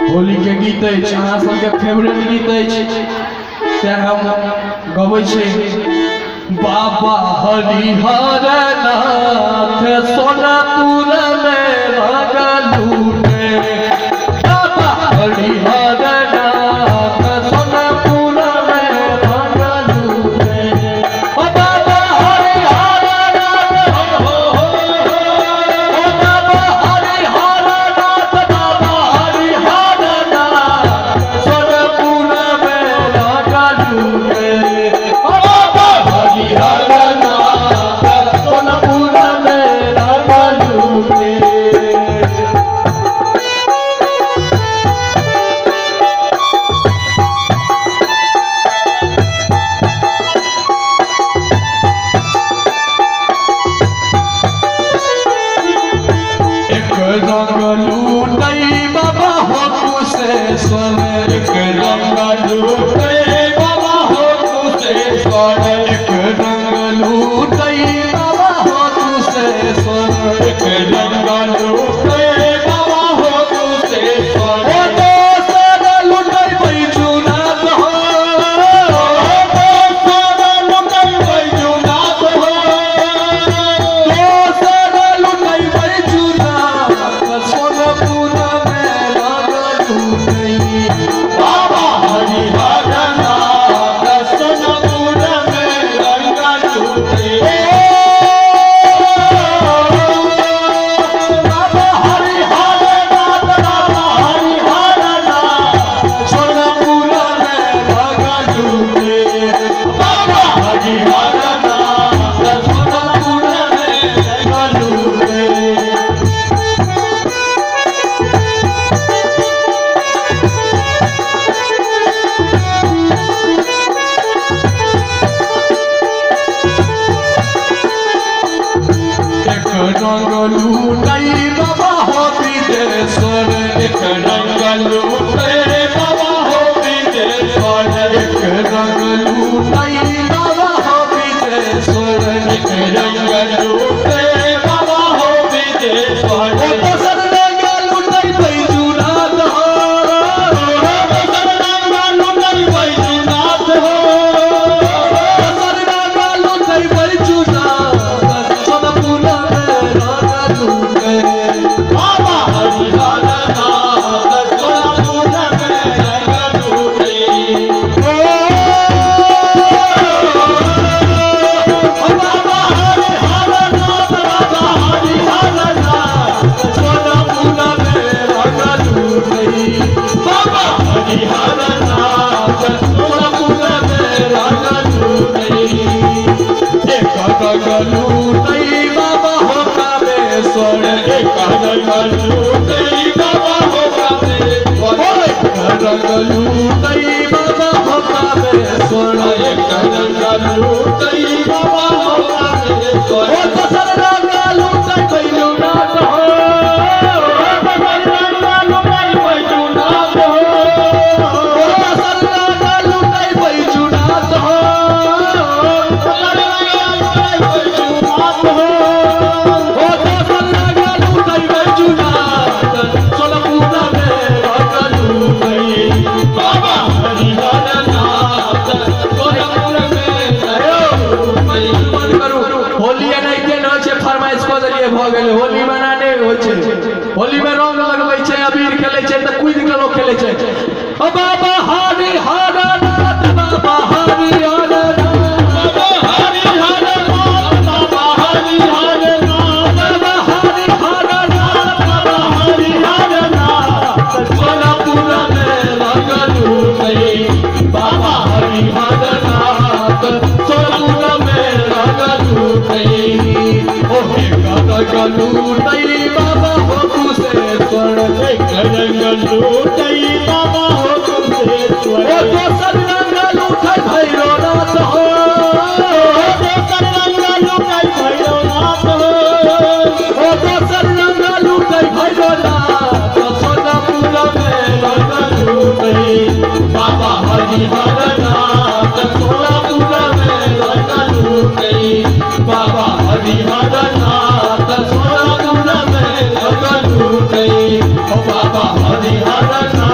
होली के गीत अहाँ सबके फेवरेट गीत ते हम गबै छी। बाबा हरिहर नाथ सोनपुर में लगलूटे, बाबा हरिहर नाथ सोनपुर में लगलूटे, बाबा हरिहर नाथ हो बाबा हरिहर नाथ, बाबा हरिहर नाथ सोनपुर में लगलूटे, बाबा हरिहर नाथ सोनपुर में लगलूटे। रंग लूटई बाबा हो कुशेश्वर, एक रंग लूटई बाबा हो कुशेश्वर, एक रंग लूटई बाबा हो कुशेश्वर, एक रंग लूटई बाबा हो कुशेश्वर। ओ दोसर लूटई बैजुनाथ हो, दोसर लूटई बैजुनाथ हो, दोसर लूटई बैजुनाथ सोनपुर में लगलूटे, बाबा हरिहर नाथ सोनपुर में लगलूटे, बाबा हरिहर नाथ, बाबा हरिहर नाथ सोनपुर में लगलूटे, बाबा हरिहर नाथ सोनपुर में लगलूटे। एक रंग लूटई बाबा हो विदेश्वर, एक रंग लूटई बाबा हो विदेश्वर, एक रंग लूटई बाबा हो विदेश्वर, एक रंग लूटई बाबा हो विदेश्वर। ओ दोसर रंग लूटई बैजुनाथ हो, दोसर रंग लूटई बैजुनाथ हो, दोसर रंग लूटई बैजुनाथ सोनपुर में लगलूटे, बाबा हरिहर नाथ सोनपुर में लगलूटे। बाबा हरिहर नाथ, बाबा हरिहर नाथ सोनपुर में लगलूटे, बाबा हरिहर नाथ सोनपुर में लगलूटे। एक रंग लूटई बाबा हो कामेश्वर, एक रंग लूटई बाबा हो कामेश्वर, एक रंग लूटई बाबा हो कामेश्वर, एक रंग लूटई बाबा हो कामेश्वर। ओ दोसर रंग लूटई बैजुनाथ हो, दोसर रंग लूटई बैजुनाथ हो, ओ दोसर रंग लूटई बैजुनाथ हो, दोसर रंग लूटई बैजुनाथ हो, ओ दोसर रंग लूटई बैजुनाथ सोनपुर में लगलूटे, बाबा हरिहर नाथ सोनपुर में लगलूटे। होली एनाहिते न छै, फरमाइश कऽ देलियै भऽ गेलै। होली मनाने होइ छै, होली में रंग लगबै छै, अबीर खेलै छै तऽ कूदि कऽ लोक खेलै छै। ओ बाबा हरिहर नाथ, बाबा हरिहर नाथ, बाबा हरिहर नाथ, बाबा हरिहर नाथ, बाबा हरिहर नाथ, बाबा हरिहर नाथ सोनपुर में लगलूटे, बाबा हरिहर नाथ सोनपुर में लगलूटे। ओ एक रंग लूटई बाबा हो कुशेश्वर, एक रंग लूटई बाबा हो कुशेश्वर, ओ दोसर रंग लूटई भैरवनाथ हो, दोसर रंग लूटई भैरवनाथ हो, ओ दोसर रंग लूटई भैरवनाथ सोनपुर में लगलूटे, बाबा हरिहर नाथ सोनपुर में लगलूटे, बाबा हरिहर नाथ सोनपुर में लगलूटे, बाबा हरिहर नाथ।